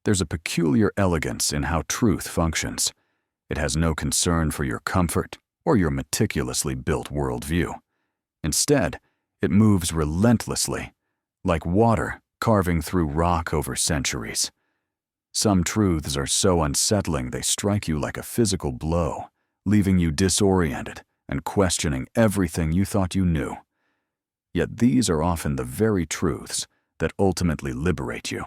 There's a peculiar elegance in how truth functions. It has no concern for your comfort or your meticulously built worldview. Instead, it moves relentlessly, like water carving through rock over centuries. Some truths are so unsettling they strike you like a physical blow, leaving you disoriented and questioning everything you thought you knew. Yet these are often the very truths that ultimately liberate you,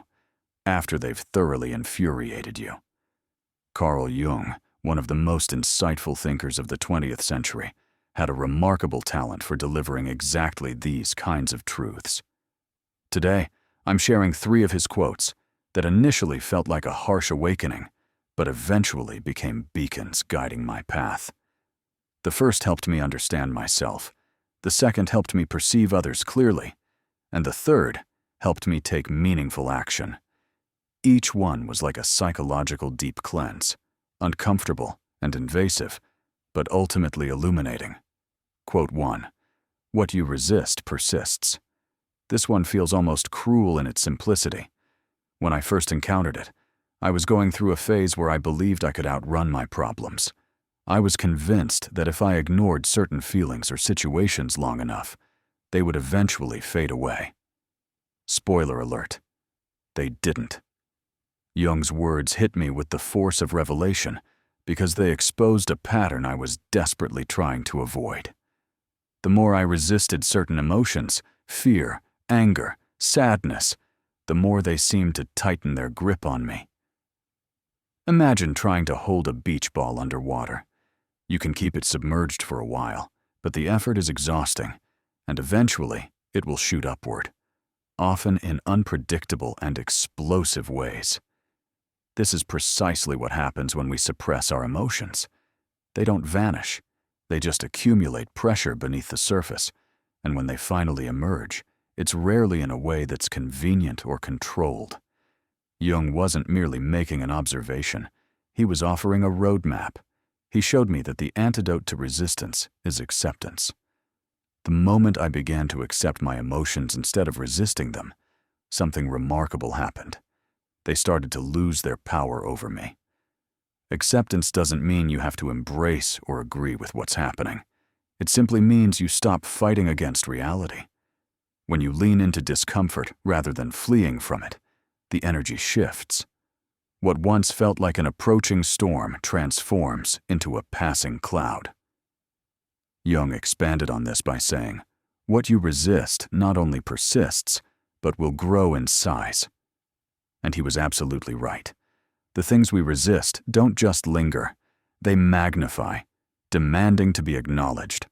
after they've thoroughly infuriated you. Carl Jung, one of the most insightful thinkers of the 20th century, had a remarkable talent for delivering exactly these kinds of truths. Today, I'm sharing 3 of his quotes that initially felt like a harsh awakening, but eventually became beacons guiding my path. The first helped me understand myself, the second helped me perceive others clearly, and the third helped me take meaningful action. Each one was like a psychological deep cleanse, uncomfortable and invasive, but ultimately illuminating. Quote 1. What you resist persists. This one feels almost cruel in its simplicity. When I first encountered it, I was going through a phase where I believed I could outrun my problems. I was convinced that if I ignored certain feelings or situations long enough, they would eventually fade away. Spoiler alert, they didn't. Jung's words hit me with the force of revelation because they exposed a pattern I was desperately trying to avoid. The more I resisted certain emotions, fear, anger, sadness, the more they seemed to tighten their grip on me. Imagine trying to hold a beach ball underwater. You can keep it submerged for a while, but the effort is exhausting, and eventually it will shoot upward, often in unpredictable and explosive ways. This is precisely what happens when we suppress our emotions. They don't vanish, they just accumulate pressure beneath the surface, and when they finally emerge, it's rarely in a way that's convenient or controlled. Jung wasn't merely making an observation, he was offering a roadmap. He showed me that the antidote to resistance is acceptance. The moment I began to accept my emotions instead of resisting them, something remarkable happened. They started to lose their power over me. Acceptance doesn't mean you have to embrace or agree with what's happening. It simply means you stop fighting against reality. When you lean into discomfort rather than fleeing from it, the energy shifts. What once felt like an approaching storm transforms into a passing cloud. Jung expanded on this by saying, "What you resist not only persists, but will grow in size." And he was absolutely right. The things we resist don't just linger, they magnify, demanding to be acknowledged.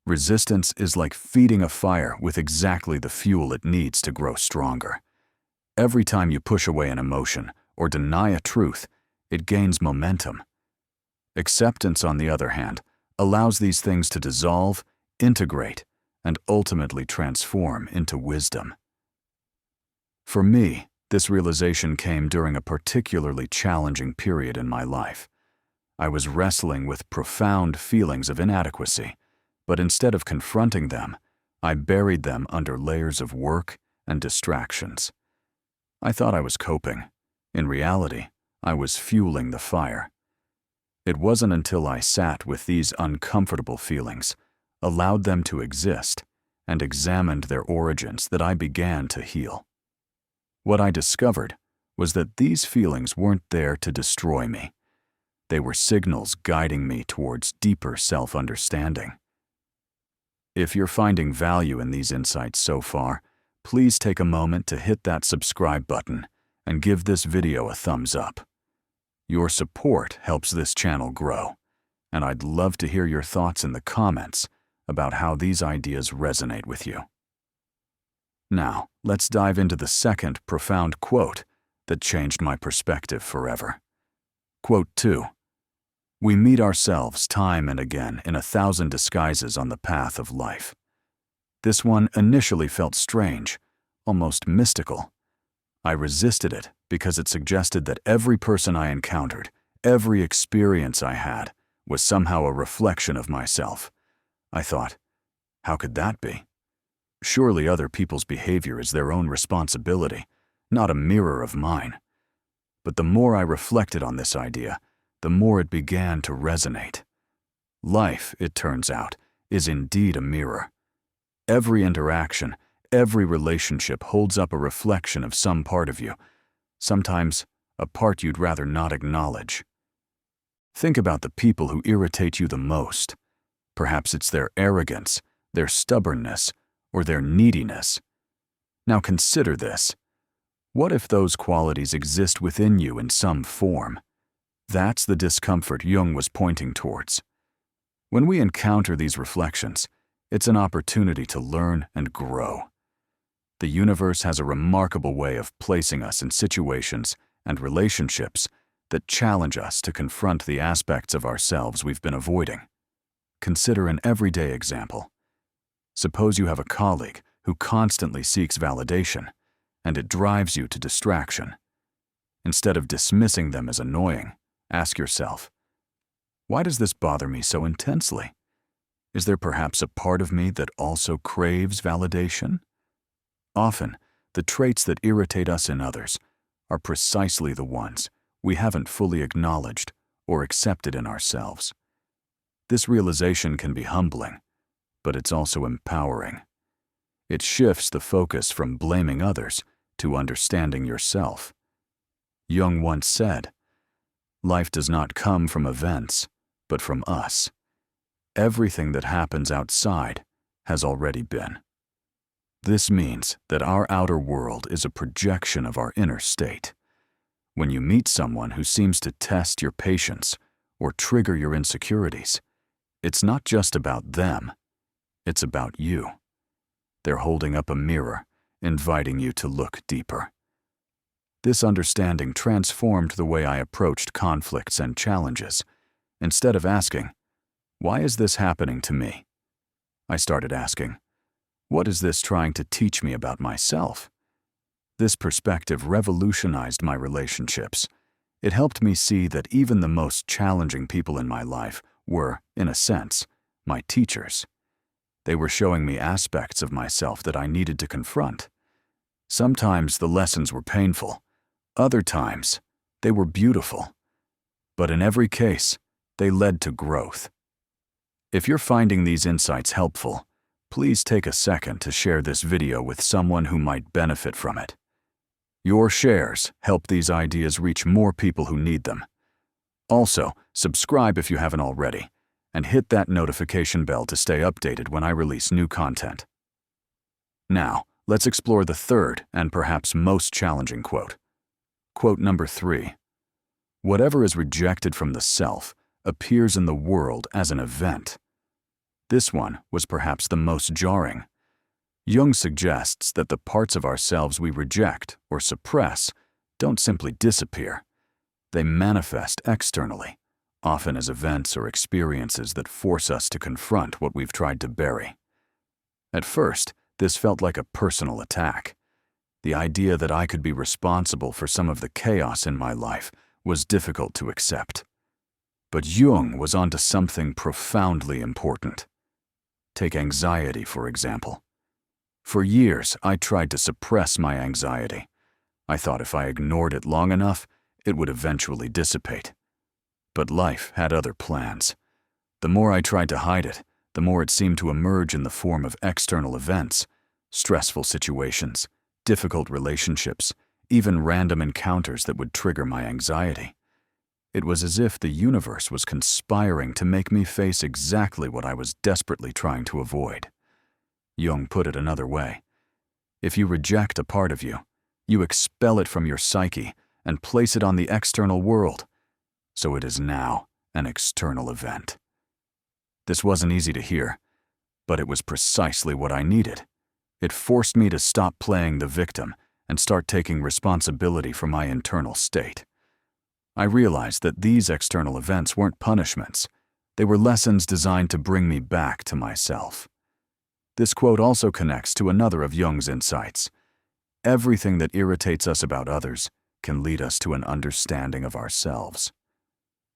Resistance is like feeding a fire with exactly the fuel it needs to grow stronger. Every time you push away an emotion or deny a truth, it gains momentum. Acceptance, on the other hand, allows these things to dissolve, integrate, and ultimately transform into wisdom. For me, this realization came during a particularly challenging period in my life. I was wrestling with profound feelings of inadequacy, but instead of confronting them, I buried them under layers of work and distractions. I thought I was coping. In reality, I was fueling the fire. It wasn't until I sat with these uncomfortable feelings, allowed them to exist, and examined their origins that I began to heal. What I discovered was that these feelings weren't there to destroy me. They were signals guiding me towards deeper self-understanding. If you're finding value in these insights so far, please take a moment to hit that subscribe button and give this video a thumbs up. Your support helps this channel grow, and I'd love to hear your thoughts in the comments about how these ideas resonate with you. Now, let's dive into the second profound quote that changed my perspective forever. Quote 2. We meet ourselves time and again in 1,000 disguises on the path of life. This one initially felt strange, almost mystical. I resisted it because it suggested that every person I encountered, every experience I had, was somehow a reflection of myself. I thought, how could that be? Surely other people's behavior is their own responsibility, not a mirror of mine. But the more I reflected on this idea, the more it began to resonate. Life, it turns out, is indeed a mirror. Every interaction, every relationship holds up a reflection of some part of you, sometimes a part you'd rather not acknowledge. Think about the people who irritate you the most. Perhaps it's their arrogance, their stubbornness, or their neediness. Now consider this. What if those qualities exist within you in some form? That's the discomfort Jung was pointing towards. When we encounter these reflections, it's an opportunity to learn and grow. The universe has a remarkable way of placing us in situations and relationships that challenge us to confront the aspects of ourselves we've been avoiding. Consider an everyday example. Suppose you have a colleague who constantly seeks validation, and it drives you to distraction. Instead of dismissing them as annoying, ask yourself, why does this bother me so intensely? Is there perhaps a part of me that also craves validation? Often, the traits that irritate us in others are precisely the ones we haven't fully acknowledged or accepted in ourselves. This realization can be humbling, but it's also empowering. It shifts the focus from blaming others to understanding yourself. Jung once said, "Life does not come from events, but from us. Everything that happens outside has already been." This means that our outer world is a projection of our inner state. When you meet someone who seems to test your patience or trigger your insecurities, it's not just about them, it's about you. They're holding up a mirror, inviting you to look deeper. This understanding transformed the way I approached conflicts and challenges. Instead of asking, "Why is this happening to me?" I started asking, "What is this trying to teach me about myself?" This perspective revolutionized my relationships. It helped me see that even the most challenging people in my life were, in a sense, my teachers. They were showing me aspects of myself that I needed to confront. Sometimes the lessons were painful. Other times, they were beautiful. But in every case, they led to growth. If you're finding these insights helpful, please take a second to share this video with someone who might benefit from it. Your shares help these ideas reach more people who need them. Also, subscribe if you haven't already, and hit that notification bell to stay updated when I release new content. Now, let's explore the third and perhaps most challenging quote. Quote number 3. Whatever is rejected from the self appears in the world as an event. This one was perhaps the most jarring. Jung suggests that the parts of ourselves we reject or suppress don't simply disappear. They manifest externally, often as events or experiences that force us to confront what we've tried to bury. At first, this felt like a personal attack. The idea that I could be responsible for some of the chaos in my life was difficult to accept. But Jung was onto something profoundly important. Take anxiety, for example. For years, I tried to suppress my anxiety. I thought if I ignored it long enough, it would eventually dissipate. But life had other plans. The more I tried to hide it, the more it seemed to emerge in the form of external events, stressful situations, difficult relationships, even random encounters that would trigger my anxiety. It was as if the universe was conspiring to make me face exactly what I was desperately trying to avoid. Jung put it another way. If you reject a part of you, you expel it from your psyche and place it on the external world. So it is now an external event. This wasn't easy to hear, but it was precisely what I needed. It forced me to stop playing the victim and start taking responsibility for my internal state. I realized that these external events weren't punishments. They were lessons designed to bring me back to myself. This quote also connects to another of Jung's insights. Everything that irritates us about others can lead us to an understanding of ourselves.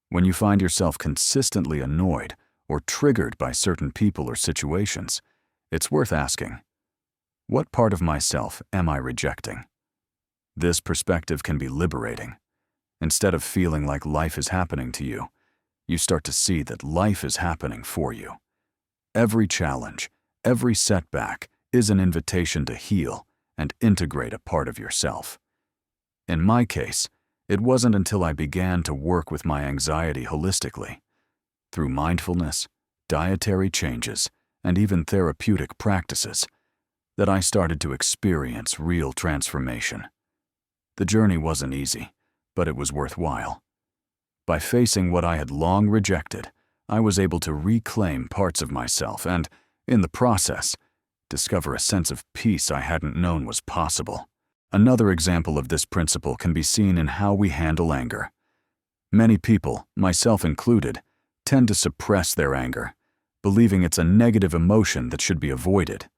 When you find yourself consistently annoyed or triggered by certain people or situations, it's worth asking, what part of myself am I rejecting? This perspective can be liberating. Instead of feeling like life is happening to you, you start to see that life is happening for you. Every challenge, every setback is an invitation to heal and integrate a part of yourself. In my case, it wasn't until I began to work with my anxiety holistically, through mindfulness, dietary changes, and even therapeutic practices, that I started to experience real transformation. The journey wasn't easy, but it was worthwhile. By facing what I had long rejected, I was able to reclaim parts of myself and, in the process, discover a sense of peace I hadn't known was possible. Another example of this principle can be seen in how we handle anger. Many people, myself included, tend to suppress their anger, believing it's a negative emotion that should be avoided.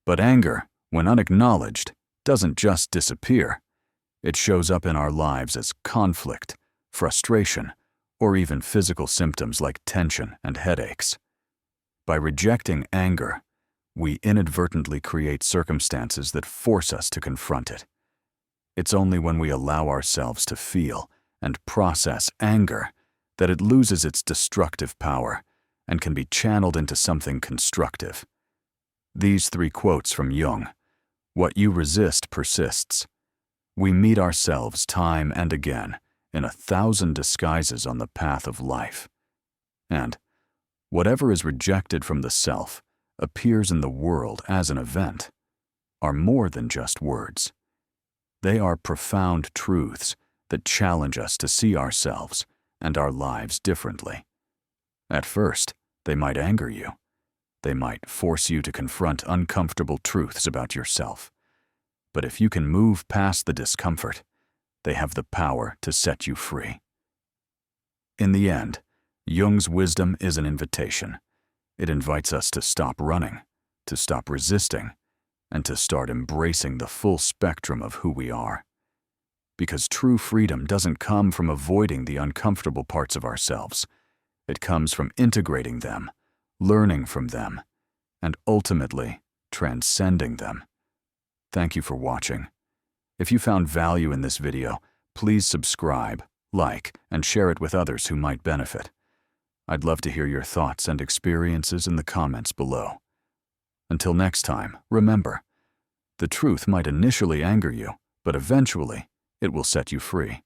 But anger, when unacknowledged, doesn't just disappear. It shows up in our lives as conflict, frustration, or even physical symptoms like tension and headaches. By rejecting anger, we inadvertently create circumstances that force us to confront it. It's only when we allow ourselves to feel and process anger that it loses its destructive power and can be channeled into something constructive. These 3 quotes from Jung: "What you resist persists. We meet ourselves time and again in 1,000 disguises on the path of life." And "Whatever is rejected from the self appears in the world as an event," are more than just words. They are profound truths that challenge us to see ourselves and our lives differently. At first, they might anger you. They might force you to confront uncomfortable truths about yourself. But if you can move past the discomfort, they have the power to set you free. In the end, Jung's wisdom is an invitation. It invites us to stop running, to stop resisting, and to start embracing the full spectrum of who we are. Because true freedom doesn't come from avoiding the uncomfortable parts of ourselves. It comes from integrating them, learning from them, and ultimately transcending them. Thank you for watching. If you found value in this video, please subscribe, like, and share it with others who might benefit. I'd love to hear your thoughts and experiences in the comments below. Until next time, remember, the truth might initially anger you, but eventually it will set you free.